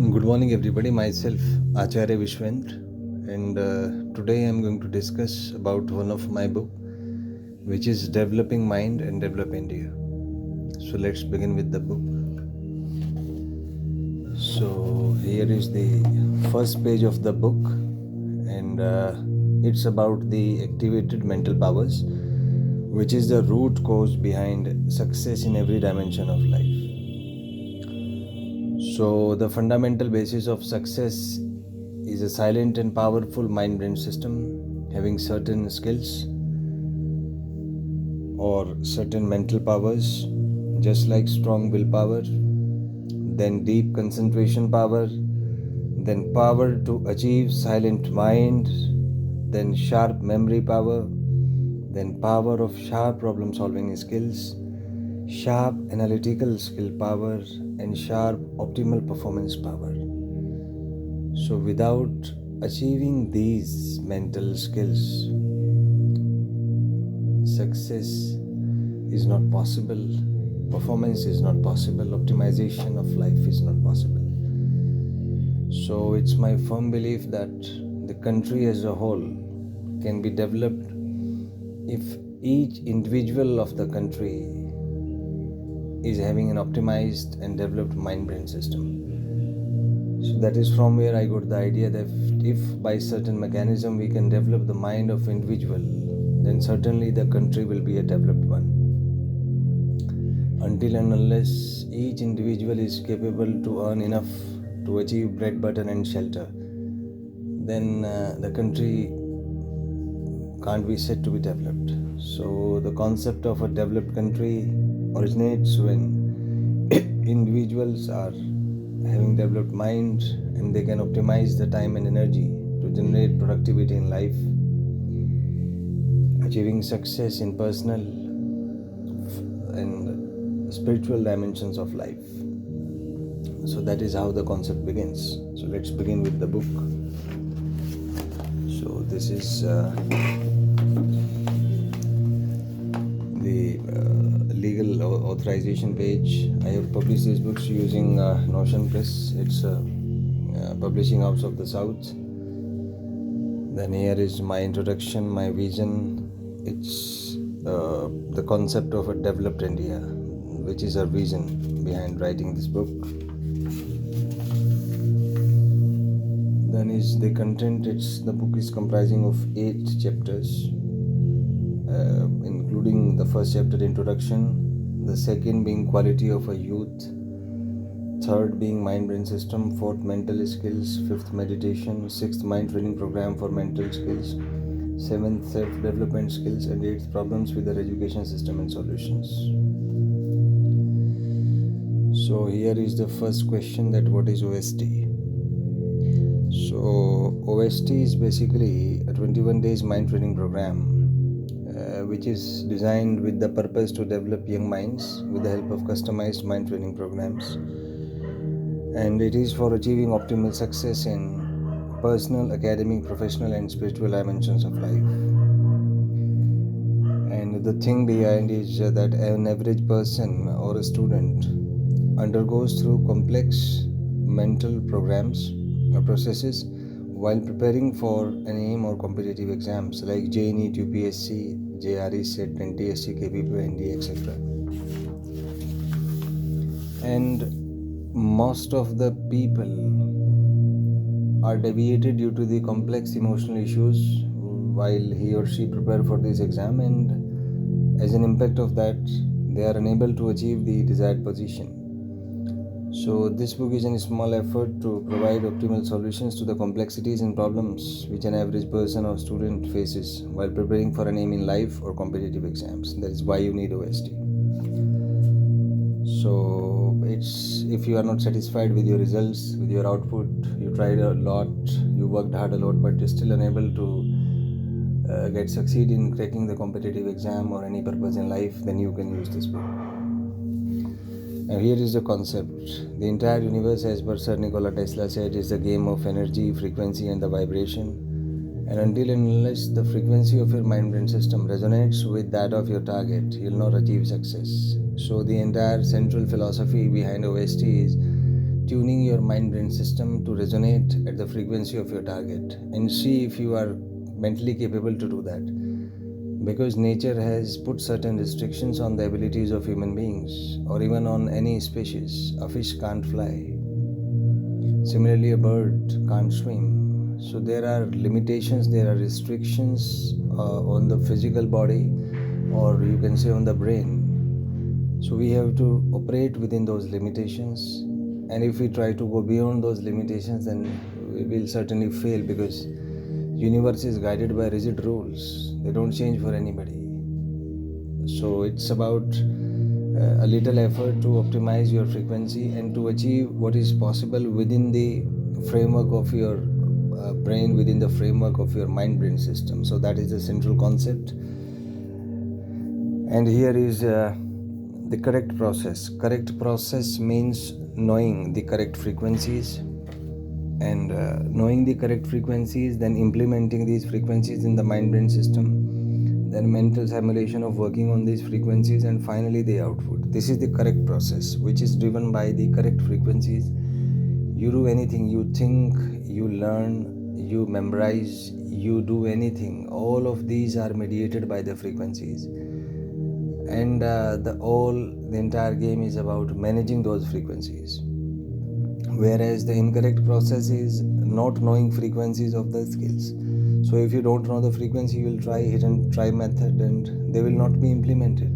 Good morning, everybody. Myself, Acharya Vishvendrav, and today I'm going to discuss about one of my book, which is Developing Mind and Develop India. So let's begin with the book. So here is the first page of the book, and it's about the activated mental powers, which is the root cause behind success in every dimension of life. So, the fundamental basis of success is a silent and powerful mind brain system having certain skills or certain mental powers, just like strong willpower, then deep concentration power, then power to achieve silent mind, then sharp memory power, then power of sharp problem solving skills, sharp analytical skill power, and sharp optimal performance power. So, without achieving these mental skills, success is not possible, performance is not possible, optimization of life is not possible. So, it's my firm belief that the country as a whole can be developed if each individual of the country is having an optimized and developed mind brain system. So that is from where I got the idea that if by certain mechanism we can develop the mind of individual, then certainly the country will be a developed one. Until and unless each individual is capable to earn enough to achieve bread, butter and shelter, then the country can't be said to be developed. So the concept of a developed country originates when individuals are having developed mind and they can optimize the time and energy to generate productivity in life, achieving success in personal and spiritual dimensions of life. So that is how the concept begins. So let's begin with the book. So this is the legal authorization page. I have published these books using Notion Press. It's a publishing house of the South. Then here is my introduction, my vision. It's the concept of a developed India, which is our vision behind writing this book. Then is the content. The book is comprising of 8 chapters, including the first chapter, introduction, the second being quality of a youth, third being mind brain system, fourth mental skills, fifth meditation, sixth mind training program for mental skills, seventh self development skills, and eighth problems with our education system and solutions. So here is the first question, that what is OST? So OST is basically a 21 days mind training program which is designed with the purpose to develop young minds with the help of customized mind training programs, and it is for achieving optimal success in personal, academic, professional and spiritual dimensions of life. And the thing behind is that an average person or a student undergoes through complex mental programs or processes while preparing for an aim or competitive exams like JNET, UPSC, JRE, SET, NTSC, KPP, NDA, etc. And most of the people are deviated due to the complex emotional issues while he or she prepare for this exam, and as an impact of that, they are unable to achieve the desired position. So this book is a small effort to provide optimal solutions to the complexities and problems which an average person or student faces while preparing for an aim in life or competitive exams. That is why you need OST. So it's, if you are not satisfied with your results, with your output, you tried a lot, you worked hard a lot, but you're still unable to succeed in cracking the competitive exam or any purpose in life, then you can use this book. Now here is the concept. The entire universe, as per Sir Nikola Tesla said, is a game of energy, frequency and the vibration. And until and unless the frequency of your mind-brain system resonates with that of your target, you will not achieve success. So the entire central philosophy behind OST is tuning your mind-brain system to resonate at the frequency of your target, and see if you are mentally capable to do that. Because nature has put certain restrictions on the abilities of human beings, or even on any species. A fish can't fly. Similarly, a bird can't swim. So there are limitations, there are restrictions on the physical body, or you can say on the brain. So we have to operate within those limitations. And if we try to go beyond those limitations, then we will certainly fail, because universe is guided by rigid rules. They don't change for anybody. So it's about a little effort to optimize your frequency and to achieve what is possible within the framework of your brain, within the framework of your mind-brain system. So that is the central concept. And here is the correct process. Correct process means knowing the correct frequencies, and knowing the correct frequencies, then implementing these frequencies in the mind-brain system, then mental simulation of working on these frequencies, and finally the output. This is the correct process, which is driven by the correct frequencies. You do anything, you think, you learn, you memorize, you do anything, all of these are mediated by the frequencies. And the entire game is about managing those frequencies. Whereas the incorrect process is not knowing frequencies of the skills. So if you don't know the frequency, you will try hit and try method, and they will not be implemented,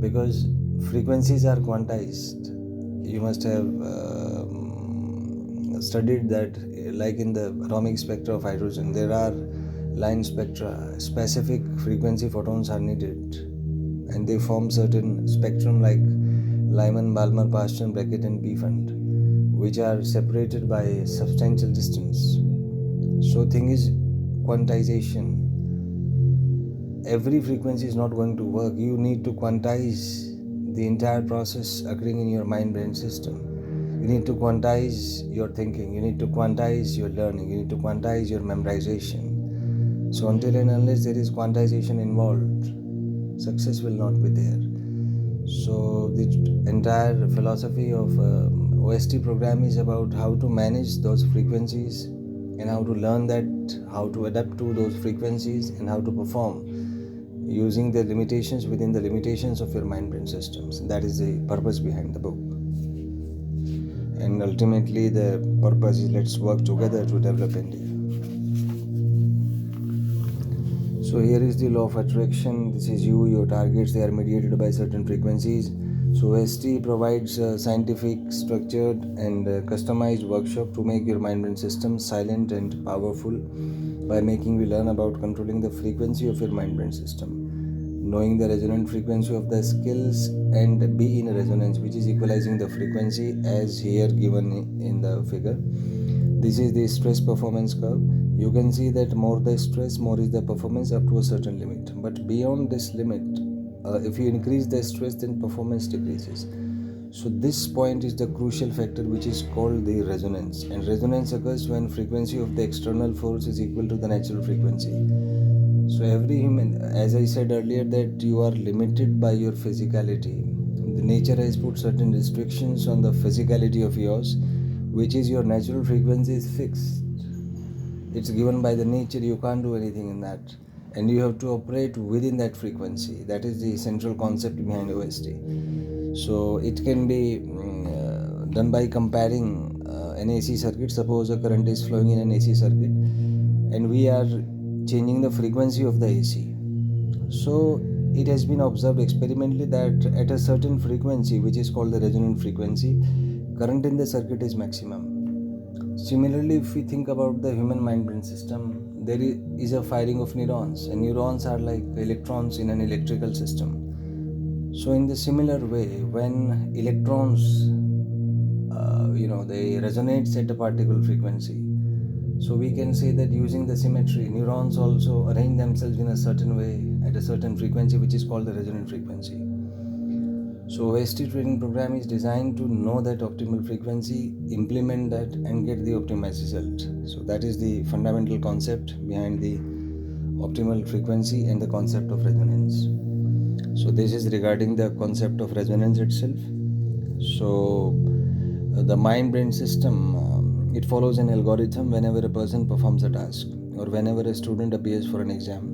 because frequencies are quantized. You must have studied that, like in the atomic spectra of hydrogen, there are line spectra. Specific frequency photons are needed, and they form certain spectrum like Lyman, Balmer, Paschen, Brackett, and Pfund, which are separated by a substantial distance. So thing is quantization. Every frequency is not going to work. You need to quantize the entire process occurring in your mind-brain system. You need to quantize your thinking. You need to quantize your learning. You need to quantize your memorization. So until and unless there is quantization involved, success will not be there. So the entire philosophy of OST program is about how to manage those frequencies, and how to learn that, how to adapt to those frequencies, and how to perform using the limitations within the limitations of your mind-brain systems. That is the purpose behind the book. And ultimately the purpose is, let's work together to develop India. So here is the law of attraction. This is you, your targets, they are mediated by certain frequencies. So ST provides a scientific, structured and customized workshop to make your mind-brain system silent and powerful, by making you learn about controlling the frequency of your mind-brain system, knowing the resonant frequency of the skills, and be in resonance, which is equalizing the frequency as here given in the figure. This is the stress performance curve. You can see that more the stress, more is the performance up to a certain limit. But beyond this limit, if you increase the stress, then performance decreases. So this point is the crucial factor, which is called the resonance. And resonance occurs when frequency of the external force is equal to the natural frequency. So every human, as I said earlier, that you are limited by your physicality. The nature has put certain restrictions on the physicality of yours, which is your natural frequency is fixed. It's given by the nature, you can't do anything in that. And you have to operate within that frequency. That is the central concept behind OST. So it can be done by comparing an AC circuit. Suppose a current is flowing in an AC circuit, and we are changing the frequency of the AC. So it has been observed experimentally that at a certain frequency, which is called the resonant frequency, current in the circuit is maximum. Similarly, if we think about the human mind-brain system, there is a firing of neurons, and neurons are like electrons in an electrical system. So in the similar way, when electrons they resonate at a particular frequency, so we can say that using the symmetry, neurons also arrange themselves in a certain way at a certain frequency, which is called the resonant frequency. So OST training program is designed to know that optimal frequency, implement that, and get the optimized result. So that is the fundamental concept behind the optimal frequency and the concept of resonance. So this is regarding the concept of resonance itself. So the mind-brain system, it follows an algorithm whenever a person performs a task or whenever a student appears for an exam.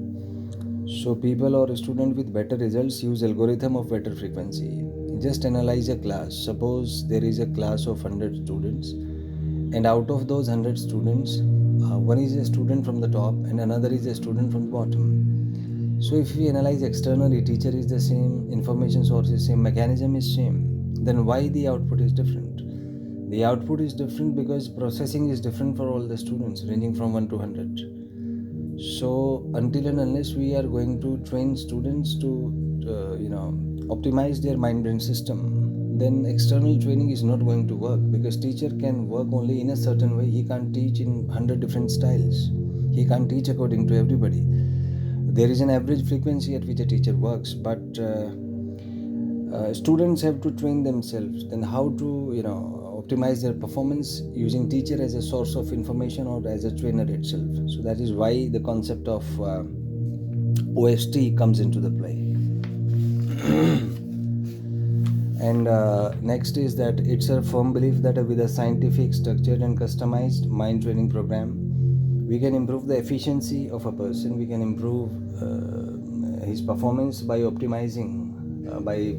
So people or a student with better results use algorithm of better frequency. Just analyze a class. Suppose there is a class of 100 students, and out of those 100 students, one is a student from the top and another is a student from the bottom. So if we analyze externally, teacher is the same, information source is same, mechanism is same, then why the output is different? The output is different because processing is different for all the students, ranging from 1 to 100. So until and unless we are going to train students to optimize their mind-brain system, then external training is not going to work, because teacher can work only in a certain way. He can't teach in 100 different styles. He can't teach according to everybody. There is an average frequency at which a teacher works, but students have to train themselves. Then how to optimize their performance using teacher as a source of information or as a trainer itself. So that is why the concept of OST comes into the play. And next is that it's a firm belief that with a scientific, structured and customized mind training program, we can improve the efficiency of a person. We can improve his performance by optimizing, by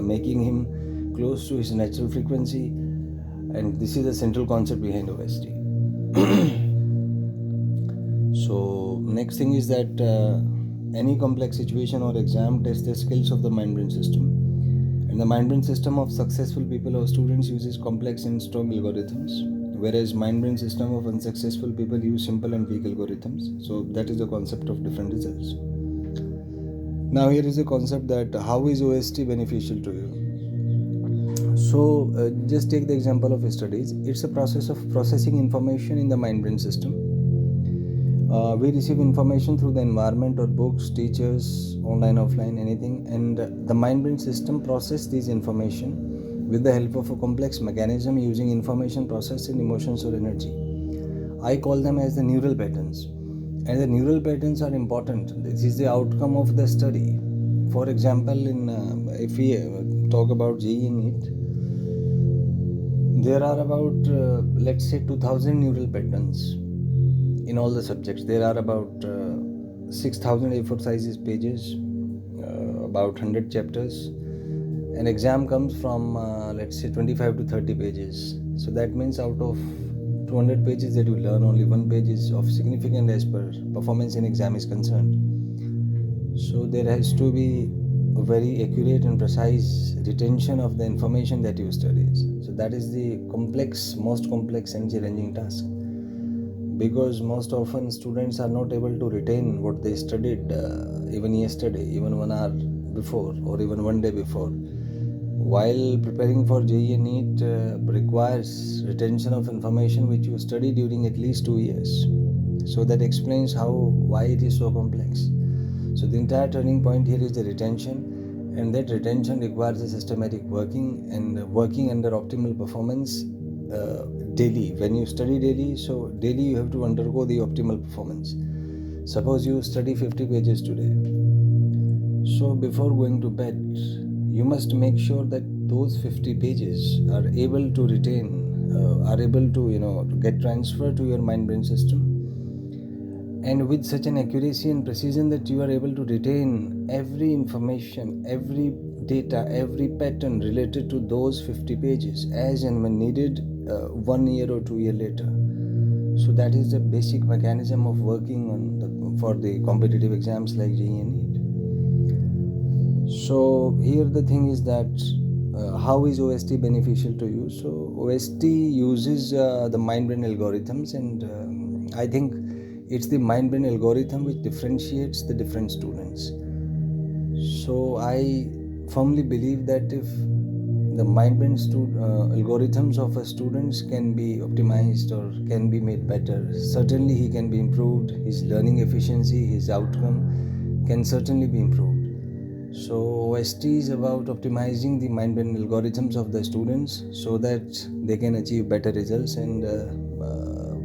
making him close to his natural frequency. And this is the central concept behind OST. So next thing is that any complex situation or exam tests the skills of the mind-brain system. And the mind-brain system of successful people or students uses complex and strong algorithms, whereas mind-brain system of unsuccessful people use simple and weak algorithms. So that is the concept of different results. Now here is a concept that how is OST beneficial to you? So just take the example of studies. It's a process of processing information in the mind-brain system. We receive information through the environment or books, teachers, online, offline, anything, and the mind-brain system processes this information with the help of a complex mechanism using information process in emotions or energy. I call them as the neural patterns, and the neural patterns are important. This is the outcome of the study. For example, if we talk about JEE NEET, there are about let's say 2000 neural patterns in all the subjects. There are about 6000 A4 sizes pages, about 100 chapters. An exam comes from let's say 25 to 30 pages. So that means out of 200 pages that you learn, only one page is of significant as per performance in exam is concerned. So there has to be a very accurate and precise retention of the information that you study. So that is the most complex and challenging task, because most often students are not able to retain what they studied even yesterday, even 1 hour before, or even 1 day before. While preparing for JEE NEET requires retention of information which you study during at least 2 years. So that explains why it is so complex. So the entire turning point here is the retention, and that retention requires a systematic working and working under optimal performance daily. When you study daily, so daily you have to undergo the optimal performance. Suppose you study 50 pages today. So before going to bed, you must make sure that those 50 pages are able to retain, are able to get transferred to your mind-brain system, and with such an accuracy and precision that you are able to retain every information, every data, every pattern related to those 50 pages as and when needed 1 year or 2 years later. So that is the basic mechanism of working for the competitive exams like JEE NEET. So here the thing is that how is OST beneficial to you? So OST uses the mind-brain algorithms, and I think it's the mind-brain algorithm which differentiates the different students. So I firmly believe that if the mind-brain algorithms of a students can be optimized or can be made better, certainly he can be improved. His learning efficiency, his outcome can certainly be improved. So OST is about optimizing the mind-brain algorithms of the students so that they can achieve better results and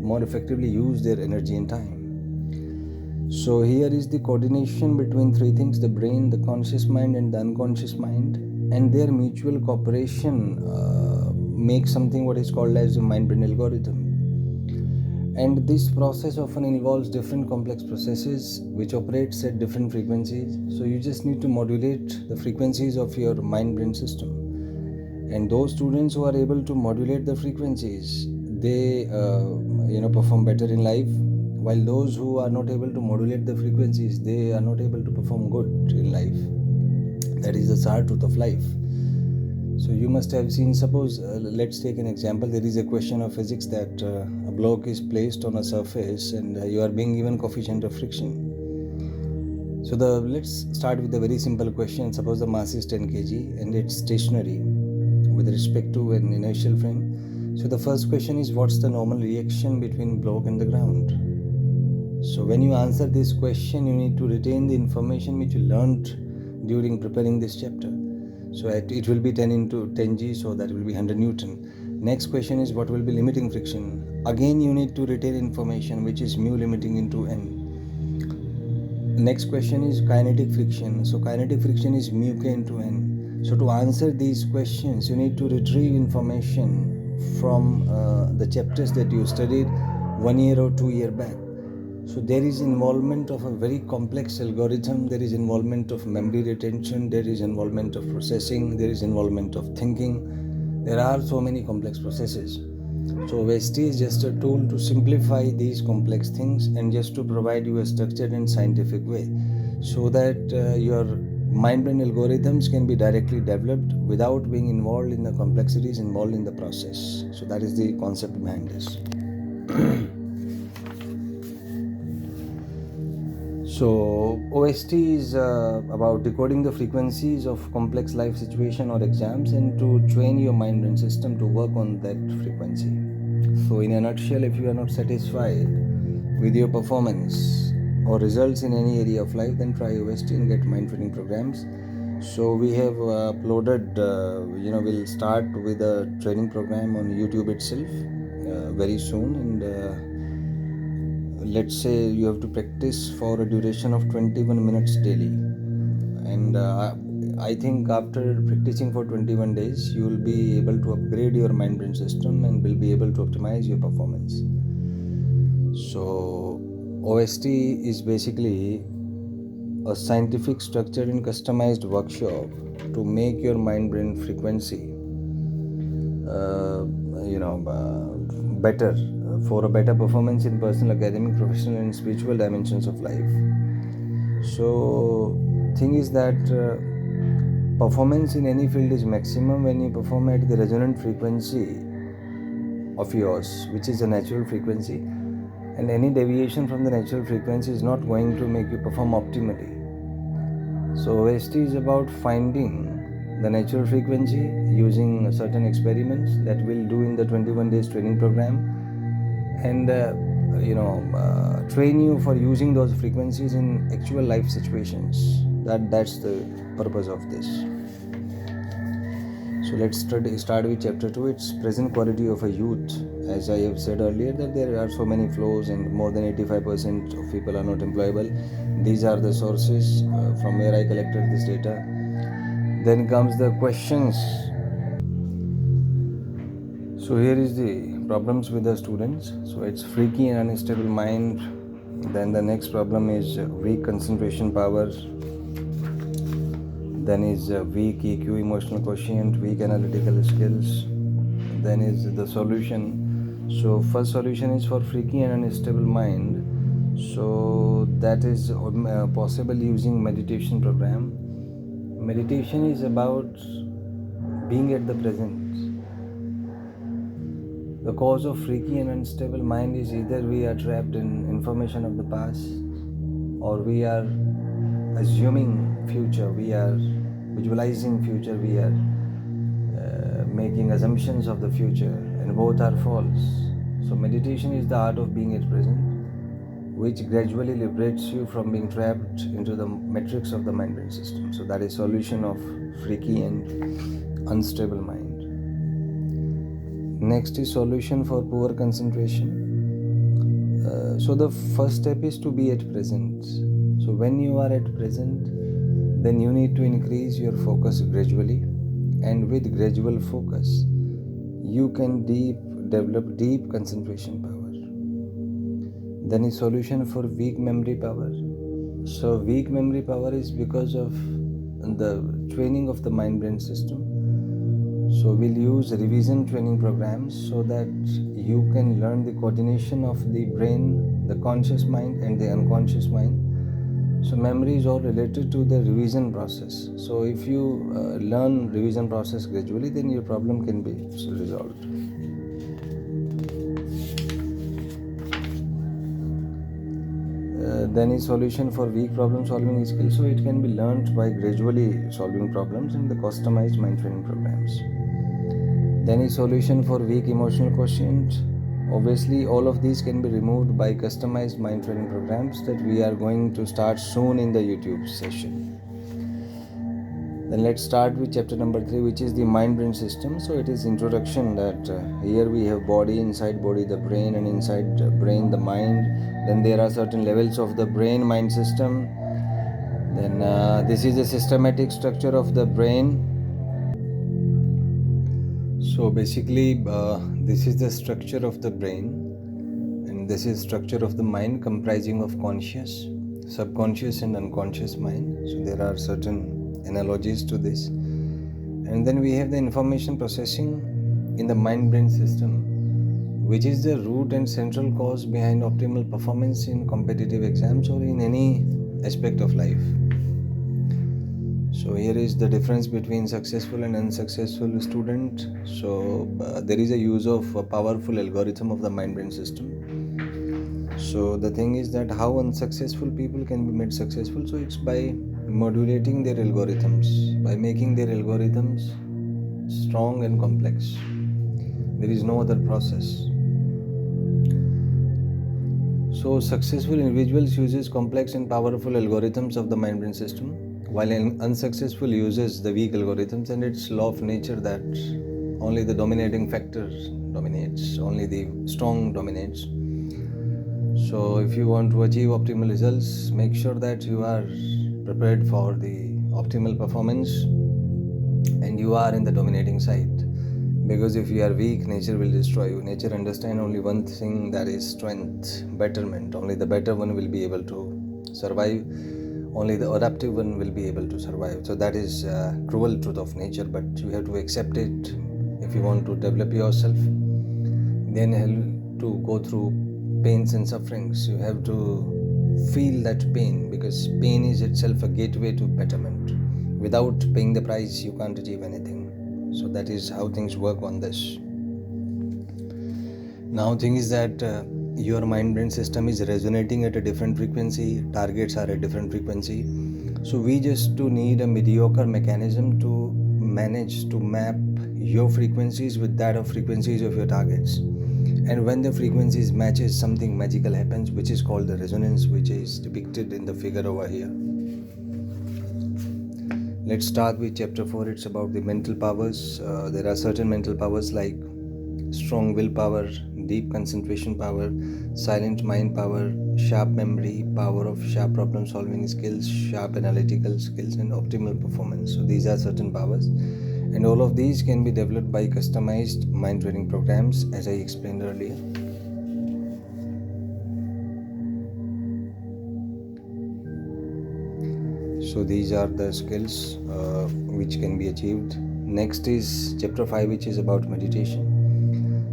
more effectively use their energy and time. So here is the coordination between three things: the brain, the conscious mind and the unconscious mind, and their mutual cooperation make something what is called as a mind-brain algorithm. And this process often involves different complex processes which operates at different frequencies. So you just need to modulate the frequencies of your mind-brain system. And those students who are able to modulate the frequencies, they perform better in life. While those who are not able to modulate the frequencies, they are not able to perform good in life. That is the sad truth of life. So you must have seen, suppose, let's take an example. There is a question of physics that a block is placed on a surface and you are being given coefficient of friction. So let's start with a very simple question. Suppose the mass is 10 kg and it's stationary with respect to an inertial frame. So the first question is, what's the normal reaction between block and the ground? So when you answer this question, you need to retain the information which you learned during preparing this chapter. So it will be 10 into 10g, so that will be 100 Newton. Next question is, what will be limiting friction? Again, you need to retain information which is mu limiting into n. Next question is kinetic friction. So kinetic friction is mu k into n. So to answer these questions, you need to retrieve information from the chapters that you studied 1 year or 2 years back. So there is involvement of a very complex algorithm, there is involvement of memory retention, there is involvement of processing, there is involvement of thinking. There are so many complex processes. So VST is just a tool to simplify these complex things and just to provide you a structured and scientific way so that your mind-brain algorithms can be directly developed without being involved in the complexities involved in the process. So that is the concept behind this. So OST is about decoding the frequencies of complex life situation or exams and to train your mind and system to work on that frequency. So in a nutshell, if you are not satisfied with your performance or results in any area of life, then try OST and get mind training programs. So we have uploaded, we'll start with a training program on YouTube itself very soon, and let's say you have to practice for a duration of 21 minutes daily, and I think after practicing for 21 days you will be able to upgrade your mind brain system and will be able to optimize your performance. So OST is basically a scientific structured and customized workshop to make your mind brain frequency better for a better performance in personal, academic, professional and spiritual dimensions of life. So thing is that performance in any field is maximum when you perform at the resonant frequency of yours, which is a natural frequency, and any deviation from the natural frequency is not going to make you perform optimally. So OST is about finding the natural frequency using certain experiments that we'll do in the 21 days training program, and train you for using those frequencies in actual life situations. That's the purpose of this. So let's start with chapter 2. It's present quality of a youth. As I have said earlier, that there are so many flaws and more than 85% of people are not employable. These are the sources from where I collected this data. Then comes the questions. So here is the problems with the students. So it's freaky and unstable mind. Then the next problem is weak concentration power. Then is weak EQ, emotional quotient, weak analytical skills. Then is the solution. So first solution is for freaky and unstable mind. So that is possible using meditation program. Meditation is about being at the present. The cause of freaky and unstable mind is either we are trapped in information of the past, or we are assuming future, we are visualizing future, we are making assumptions of the future, and both are false. So meditation is the art of being at present, which gradually liberates you from being trapped into the matrix of the mind-brain system. So that is solution of freaky and unstable mind. Next is solution for poor concentration. So the first step is to be at present. So when you are at present, then you need to increase your focus gradually, and with gradual focus you can develop deep concentration power. Then is solution for weak memory power. So weak memory power is because of the training of the mind-brain system. So we'll use revision training programs so that you can learn the coordination of the brain, the conscious mind and the unconscious mind. So memory is all related to the revision process. So if you learn revision process gradually, then your problem can be resolved. Then is solution for weak problem solving skills. So it can be learned by gradually solving problems in the customized mind training programs. Then is solution for weak emotional quotient. Obviously all of these can be removed by customized mind training programs that we are going to start soon in the YouTube session. Then let's start with chapter number 3, which is the mind-brain system. So it is introduction that here we have body, inside body the brain, and inside brain the mind. Then there are certain levels of the brain-mind system. Then this is the systematic structure of the brain. So basically this is the structure of the brain, and this is structure of the mind comprising of conscious, subconscious and unconscious mind. So there are certain analogies to this. And then we have the information processing in the mind-brain system, which is the root and central cause behind optimal performance in competitive exams or in any aspect of life. So here is the difference between successful and unsuccessful student. So there is a use of a powerful algorithm of the mind-brain system. So the thing is that how unsuccessful people can be made successful. So it's by modulating their algorithms, by making their algorithms strong and complex. There is no other process. So successful individuals uses complex and powerful algorithms of the mind-brain system, while an unsuccessful uses the weak algorithms, and it's law of nature that only the dominating factor dominates, only the strong dominates. So if you want to achieve optimal results, make sure that you are prepared for the optimal performance and you are in the dominating side. Because if you are weak, nature will destroy you. Nature understands only one thing, that is strength, betterment. Only the better one will be able to survive. Only the adaptive one will be able to survive. So that is cruel truth of nature, but you have to accept it if you want to develop yourself. Then you have to go through pains and sufferings. You have to feel that pain, because pain is itself a gateway to betterment. Without paying the price, you can't achieve anything. So that is how things work on this. Now thing is that your mind-brain system is resonating at a different frequency, targets are at different frequency. So we just need a mediocre mechanism to manage to map your frequencies with that of frequencies of your targets. And when the frequencies matches, something magical happens, which is called the resonance, which is depicted in the figure over here. Let's start with chapter 4. It's about the mental powers. There are certain mental powers like strong willpower, deep concentration power, silent mind power, sharp memory, power of sharp problem solving skills, sharp analytical skills, and optimal performance. So these are certain powers, and all of these can be developed by customized mind training programs, as I explained earlier. So these are the skills which can be achieved. Next is chapter 5, which is about meditation.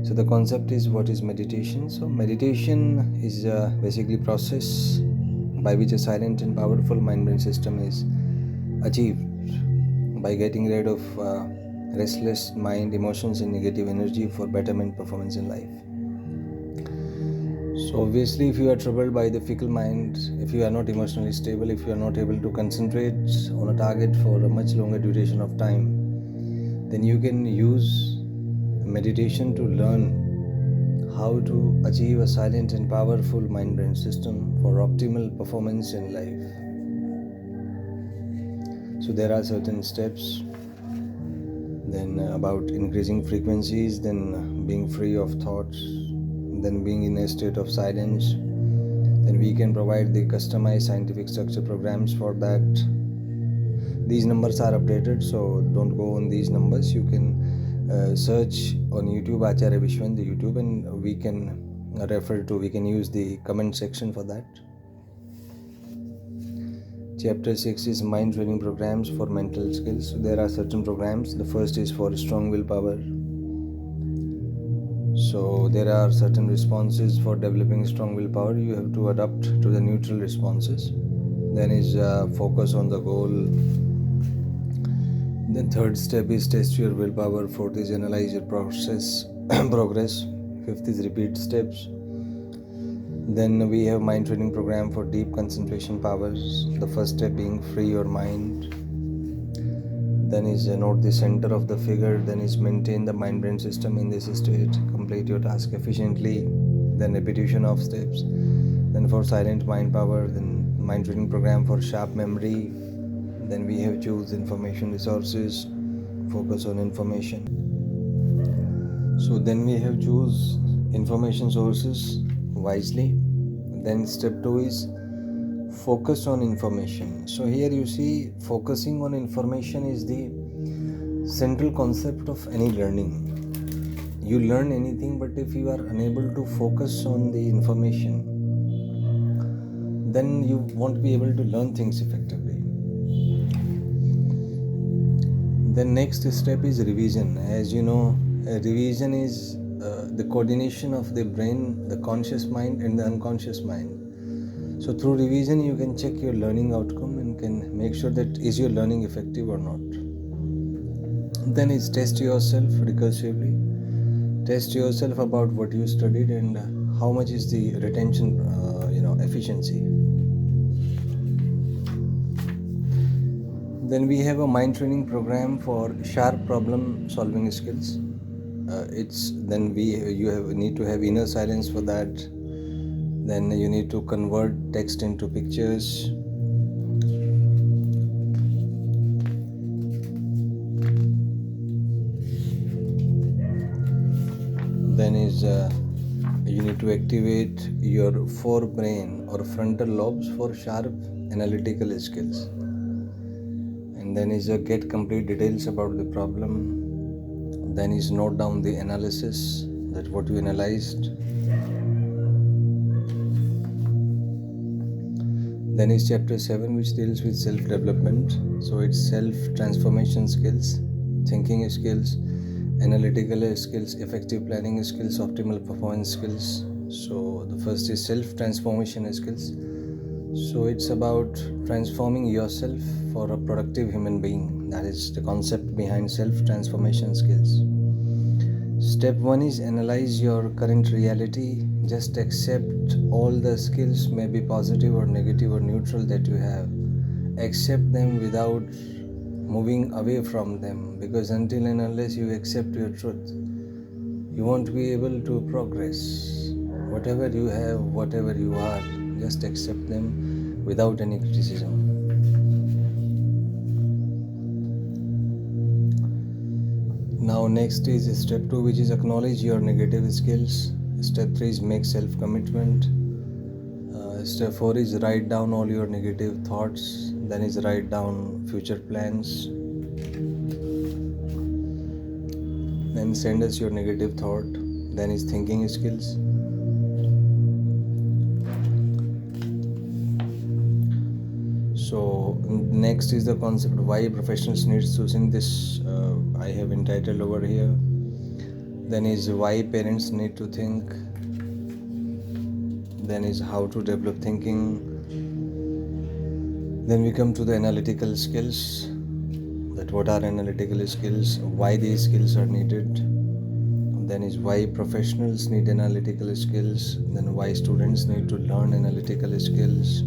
So the concept is, what is meditation? So meditation is basically process by which a silent and powerful mind-brain system is achieved by getting rid of restless mind, emotions and negative energy for betterment performance in life. So obviously, if you are troubled by the fickle mind, if you are not emotionally stable, if you are not able to concentrate on a target for a much longer duration of time, then you can use meditation to learn how to achieve a silent and powerful mind-brain system for optimal performance in life. So there are certain steps, then about increasing frequencies, then being free of thoughts, then being in a state of silence. Then we can provide the customized scientific structure programs for that. These numbers are updated, so don't go on these numbers. You can search on YouTube Acharya Vishwan, the YouTube, and we can use the comment section for that. Chapter 6 is mind training programs for mental skills. So there are certain programs. The first is for strong willpower. So there are certain responses for developing strong willpower. You have to adapt to the neutral responses. Then is focus on the goal. Then third step is test your willpower. Fourth is analyze your progress. Fifth is repeat steps. Then we have mind training program for deep concentration powers. The first step being free your mind. Then is note the center of the figure. Then is maintain the mind-brain system in this state. Complete your task efficiently. Then repetition of steps. Then for silent mind power. Then mind training program for sharp memory. Then we have choose information resources. Focus on information. So then we have choose information sources wisely. Then step 2 is focus on information. So here you see focusing on information is the central concept of any learning. You learn anything, but if you are unable to focus on the information, then you won't be able to learn things effectively. The next step is revision. As you know, revision is the coordination of the brain, the conscious mind and the unconscious mind. So through revision you can check your learning outcome and can make sure that is your learning effective or not. Then is test yourself recursively. Test yourself about what you studied and how much is the retention efficiency. Then we have a mind training program for sharp problem solving skills. You need to have inner silence for that. Then you need to convert text into pictures. Then is you need to activate your forebrain or frontal lobes for sharp analytical skills. And then is get complete details about the problem. Then is note down the analysis, that what you analyzed. Then is chapter 7, which deals with self-development. So it's self-transformation skills, thinking skills, analytical skills, effective planning skills, optimal performance skills. So the first is self-transformation skills. So it's about transforming yourself for a productive human being. That is the concept behind self-transformation skills. Step 1 is analyze your current reality. Just accept all the skills, may be positive or negative or neutral, that you have. Accept them without moving away from them, because until and unless you accept your truth, you won't be able to progress. Whatever you have, whatever you are, just accept them without any criticism. Now next is step 2, which is acknowledge your negative skills. Step 3 is make self-commitment. Step 4 is write down all your negative thoughts. Then is write down future plans. Then send us your negative thought. Then is thinking skills. So next is the concept why professionals need choosing. This I have entitled over here. Then is why parents need to think. Then is how to develop thinking. Then we come to the analytical skills. That what are analytical skills, why these skills are needed. Then is why professionals need analytical skills. Then why students need to learn analytical skills.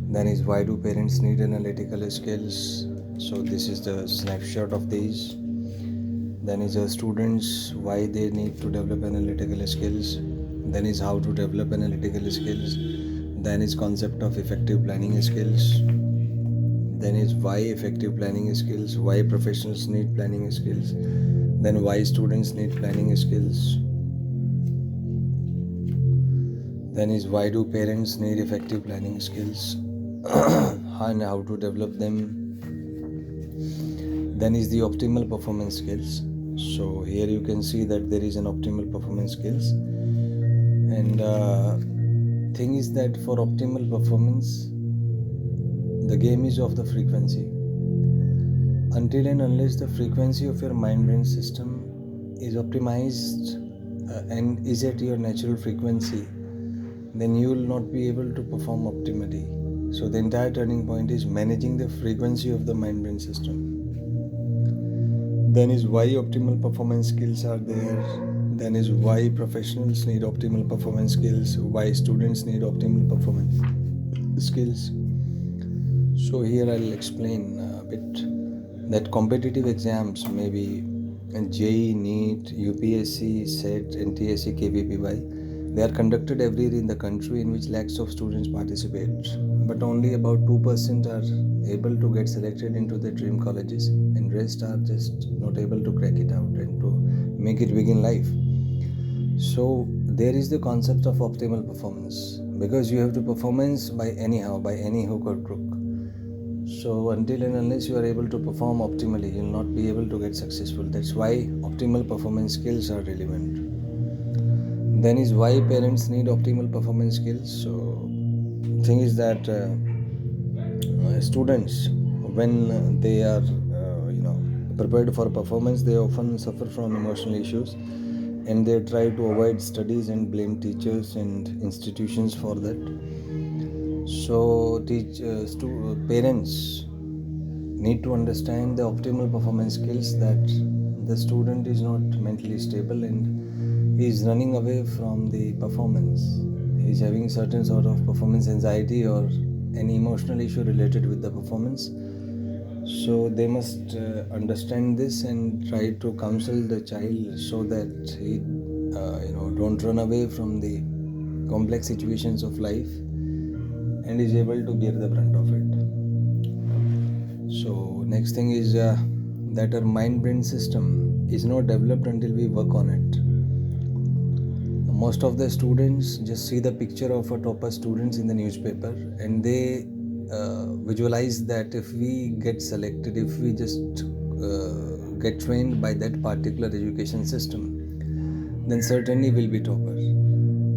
Then is why do parents need analytical skills. So this is the snapshot of these. Then is students, why they need to develop analytical skills. Then is how to develop analytical skills. Then is concept of effective planning skills. Then is why effective planning skills, why professionals need planning skills. Then why students need planning skills. Then is why do parents need effective planning skills and how to develop them. Then is the optimal performance skills. So here you can see that there is an optimal performance skills, and thing is that for optimal performance, the game is of the frequency. Until and unless the frequency of your mind-brain system is optimized and is at your natural frequency, then you will not be able to perform optimally. So the entire turning point is managing the frequency of the mind-brain system. Then is why optimal performance skills are there. Then is why professionals need optimal performance skills, why students need optimal performance skills. So here I'll explain a bit that competitive exams, maybe JEE, NEET, UPSC, SET, NTSC, KVPY, they are conducted every year in the country, in which lakhs of students participate, but only about 2% are able to get selected into their dream colleges, and rest are just not able to crack it out and to make it big in life. So there is the concept of optimal performance, because you have to performance by anyhow, by any hook or crook. So until and unless you are able to perform optimally, you will not be able to get successful. That's why optimal performance skills are relevant. Then is why parents need optimal performance skills. So thing is that students, when they are prepared for performance, they often suffer from emotional issues, and they try to avoid studies and blame teachers and institutions for that. So parents need to understand the optimal performance skills, that the student is not mentally stable and he is running away from the performance. He is having certain sort of performance anxiety or any emotional issue related with the performance. So they must understand this and try to counsel the child so that he don't run away from the complex situations of life and is able to bear the brunt of it. So next thing is that our mind-brain system is not developed until we work on it. Most of the students just see the picture of a topper students in the newspaper, and they visualize that if we get selected, if we just get trained by that particular education system, then certainly we'll be toppers.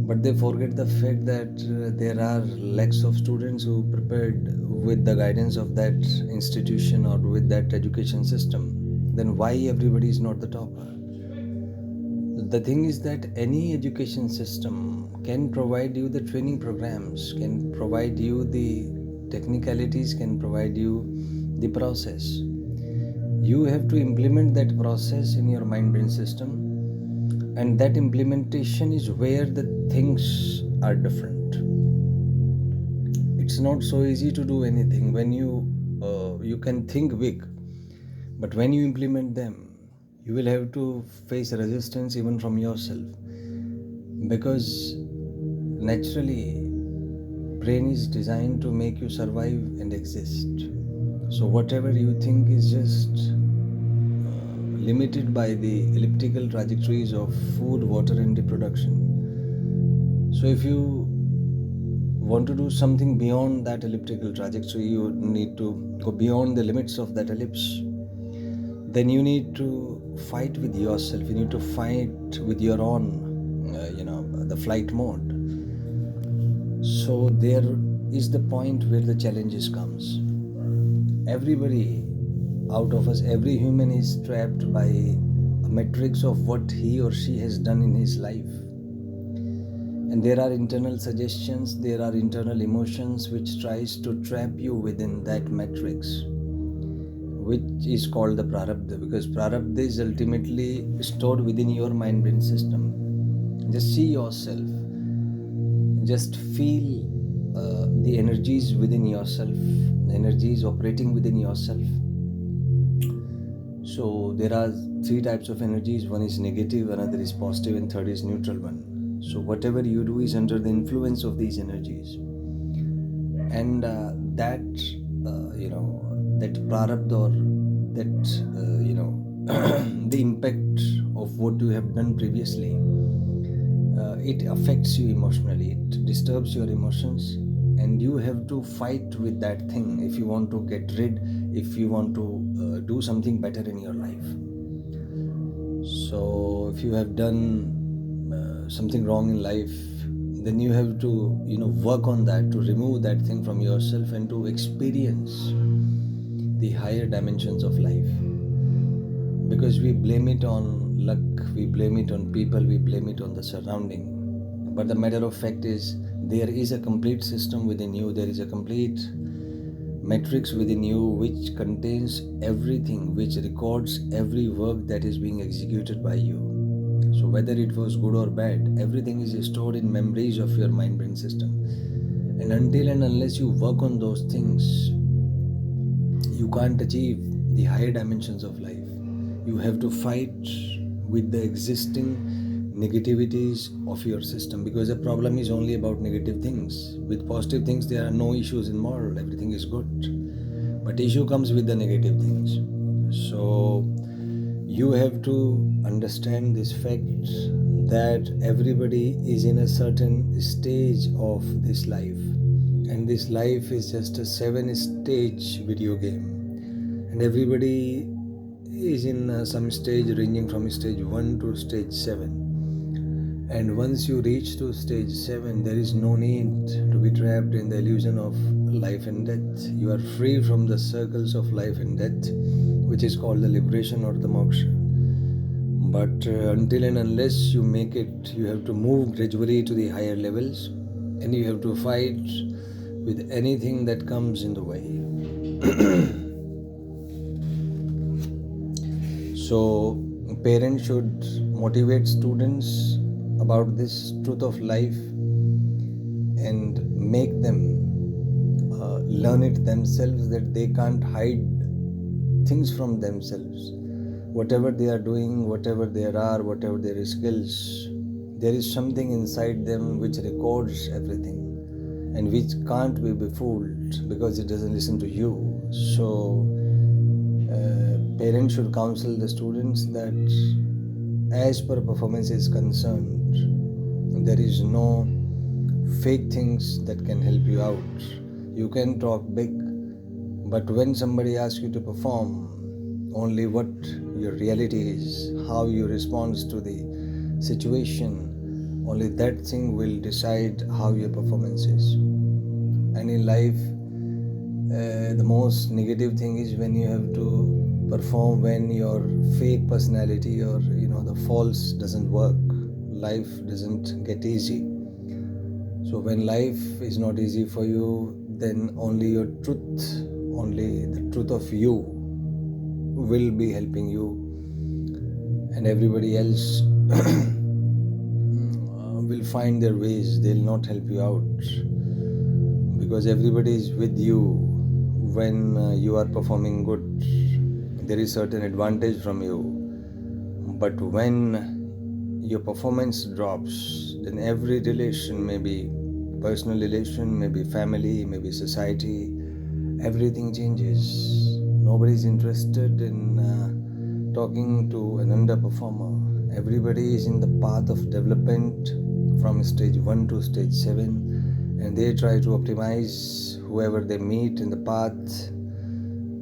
But they forget the fact that there are lakhs of students who prepared with the guidance of that institution or with that education system. Then why everybody is not the topper? The thing is that any education system can provide you the training programs, can provide you the technicalities, can provide you the process. You have to implement that process in your mind-brain system, and that implementation is where the things are different. It's not so easy to do anything when you can think big, but when you implement them, you will have to face resistance even from yourself, because naturally brain is designed to make you survive and exist. So whatever you think is just limited by the elliptical trajectories of food, water and reproduction. So if you want to do something beyond that elliptical trajectory, you need to go beyond the limits of that ellipse. Then you need to fight with yourself. You need to fight with your own the flight mode. So there is the point where the challenges comes. Everybody out of us, every human is trapped by a matrix of what he or she has done in his life. And there are internal suggestions, there are internal emotions which tries to trap you within that matrix, which is called the prarabdha, because prarabdha is ultimately stored within your mind-brain system. Just see yourself, just feel the energies within yourself, the energies operating within yourself. So there are three types of energies. One is negative, another is positive, and third is neutral one. So whatever you do is under the influence of these energies, and that prarabdha, or that the impact of what you have done previously, it affects you emotionally, it disturbs your emotions, and you have to fight with that thing if you want to get rid, if you want to do something better in your life. So if you have done something wrong in life, then you have to work on that, to remove that thing from yourself and to experience the higher dimensions of life. Because we blame it on luck, we blame it on people, we blame it on the surrounding. But the matter of fact is, there is a complete system within you, there is a complete matrix within you which contains everything, which records every work that is being executed by you. So whether it was good or bad, everything is stored in memories of your mind-brain system. And until and unless you work on those things, you can't achieve the higher dimensions of life. You have to fight with the existing negativities of your system, because the problem is only about negative things. With positive things, there are no issues involved, everything is good. But issue comes with the negative things. So you have to understand this fact that everybody is in a certain stage of this life, and this life is just a 7-stage video game, and everybody is in some stage ranging from stage 1 to stage 7. And once you reach to stage 7, there is no need to be trapped in the illusion of life and death. You are free from the circles of life and death, which is called the liberation or the moksha. But until and unless you make it, you have to move gradually to the higher levels, and you have to fight with anything that comes in the way. So parents should motivate students about this truth of life and make them learn it themselves, that they can't hide things from themselves. Whatever they are doing, whatever there are, whatever their skills, there is something inside them which records everything and which can't be befooled because it doesn't listen to you. So parents should counsel the students that as per performance is concerned, there is no fake things that can help you out. You can talk big, but when somebody asks you to perform, only what your reality is, how you respond to the situation, only that thing will decide how your performance is. And in life, the most negative thing is when you have to perform when your fake personality or the false doesn't work. Life doesn't get easy. So when life is not easy for you, then only your truth, only the truth of you will be helping you, and everybody else will find their ways. They'll not help you out, because everybody is with you. When you are performing good, there is certain advantage from you, but when your performance drops, then every relation, maybe personal relation, maybe family, maybe society, everything changes. Nobody is interested in talking to an underperformer. Everybody is in the path of development from stage 1 to stage 7, and they try to optimize whoever they meet in the path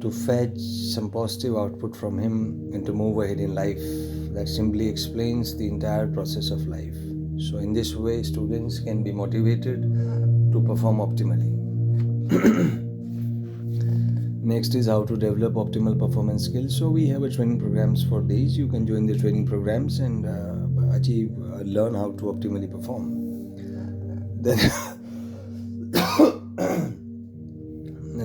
to fetch some positive output from him and to move ahead in life. That simply explains the entire process of life. So in this way, students can be motivated to perform optimally. Next is how to develop optimal performance skills. So we have a training programs for these. You can join the training programs and learn how to optimally perform.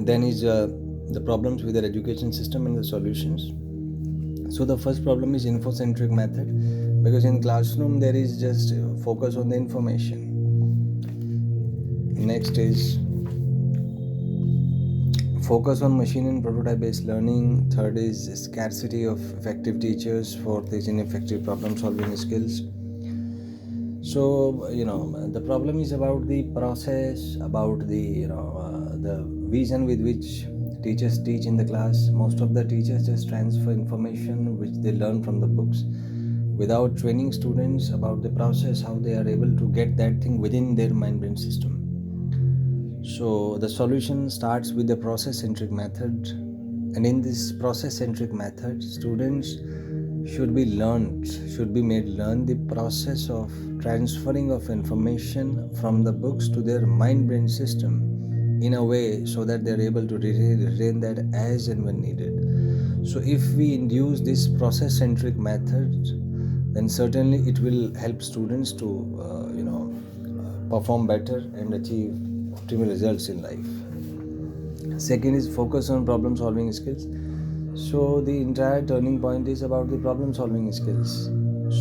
Then is the problems with their education system and the solutions. So the first problem is infocentric method, because in classroom there is just focus on the information. Next is focus on machine and prototype based learning. Third is scarcity of effective teachers. Fourth is ineffective problem solving skills. So the problem is about the process, about the the vision with which teachers teach in the class. Most of the teachers just transfer information which they learn from the books without training students about the process, how they are able to get that thing within their mind-brain system. So the solution starts with the process-centric method, and in this process-centric method, students should be learned, should be made learn the process of transferring of information from the books to their mind-brain system in a way so that they're able to retain that as and when needed. So if we induce this process-centric method, then certainly it will help students to perform better and achieve optimal results in life. Second is focus on problem solving skills. So the entire turning point is about the problem solving skills.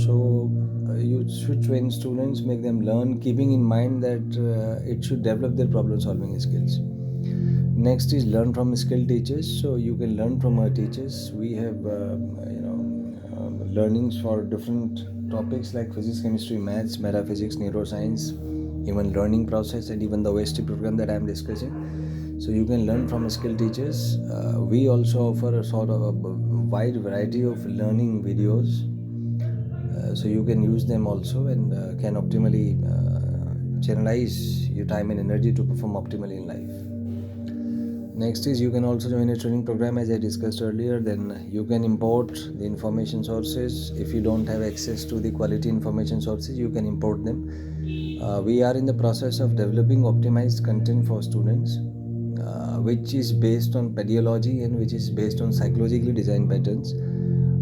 So you should train students, make them learn, keeping in mind that it should develop their problem solving skills. Next is learn from skilled teachers. So you can learn from our teachers. We have learnings for different topics like physics, chemistry, maths, metaphysics, neuroscience, even learning process, and even the OST program that I am discussing. So you can learn from skilled teachers. We also offer a sort of a wide variety of learning videos. So you can use them also and can optimally channelize your time and energy to perform optimally in life. Next is you can also join a training program as I discussed earlier. Then you can import the information sources. If you don't have access to the quality information sources, you can import them. We are in the process of developing optimized content for students, which is based on pedagogy and which is based on psychologically designed patterns.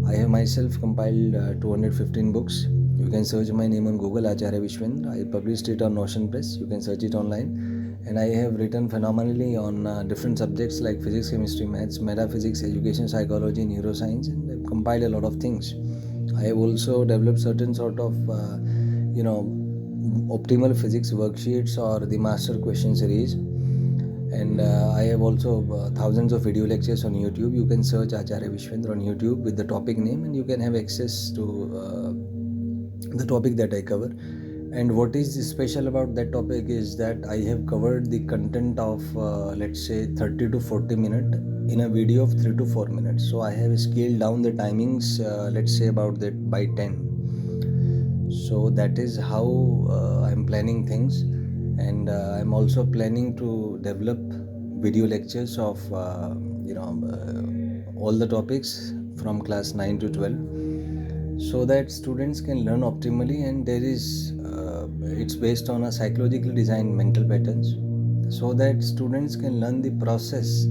I have myself compiled 215 books. You can search my name on Google, Acharya Vishvendrav. I published it on Notion Press. You can search it online. And I have written phenomenally on different subjects like physics, chemistry, maths, metaphysics, education, psychology, neuroscience, and I've compiled a lot of things. I have also developed certain sort of, optimal physics worksheets or the master question series. And I have also thousands of video lectures on YouTube. You can search Acharya Vishvendrav on YouTube with the topic name and you can have access to the topic that I cover. And what is special about that topic is that I have covered the content of let's say 30 to 40 minutes in a video of 3 to 4 minutes. So I have scaled down the timings, let's say about that by 10. So that is how I'm planning things. And I'm also planning to develop video lectures of all the topics from class 9 to 12 so that students can learn optimally. And there is it's based on a psychologically designed mental patterns so that students can learn the process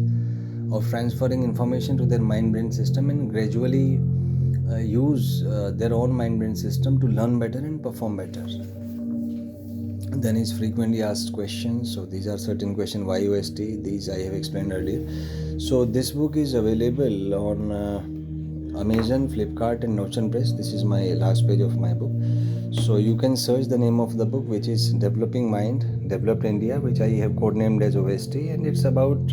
of transferring information to their mind brain system and gradually use their own mind brain system to learn better and perform better. Then is frequently asked questions. So these are certain questions. Why OST? These I have explained earlier. So this book is available on Amazon, Flipkart and Notion Press. This is my last page of my book. So you can search the name of the book, which is Developing Mind, Developed India, which I have codenamed as OST, and it's about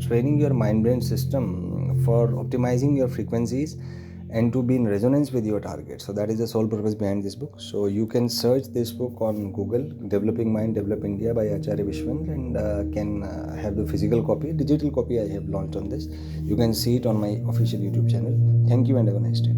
training your mind-brain system for optimizing your frequencies and to be in resonance with your target. So that is the sole purpose behind this book. So you can search this book on Google, Developing Mind, Develop India by Acharya Vishvendrav, and can have the physical copy. Digital copy I have launched on this. You can see it on my official YouTube channel. Thank you and have a nice day.